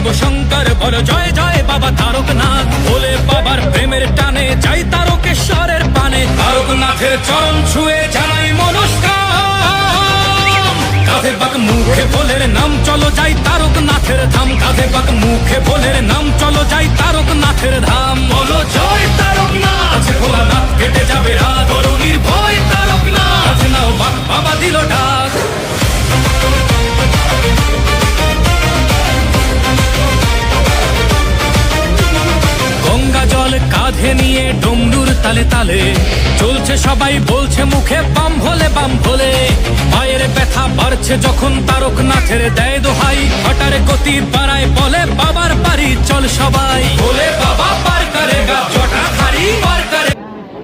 শিব শঙ্কর বল জয় জয় বাবা তারকনাথ। বলে বাবার প্রেমের টানে যাই তারকেশ্বরের পানে, তারকনাথের চরণ ছুঁয়ে জানাই মনস্কাম। কাঁধে বাক মুখে ভোলের নাম চলো যাই তারকনাথের ধাম, কাঁধে বাক মুখে ভোলের নাম চলো যাই তারকনাথের ধাম। বলো জয় তারকনাথ, আছে ভোলানাথ কেটে যাবে রাত, বড় নির্ভয় তারকনাথ, আছে নাও বাক বাবা দিল ডাক। গঙ্গা জল কাঁধে নিয়ে ডমরুর তালে তালে চলছে সবাই, বলছে মুখে বাম ভোলে বাম ভোলে। পায়ের ব্যথা বাড়ছে যখন তারকনাথের দেয় দোহাই, হঠাৎ গতি বাড়ায় বলে বাবার বাড়ি চল সবাই। বলে বাবা পার করেগা জটাধারী, পার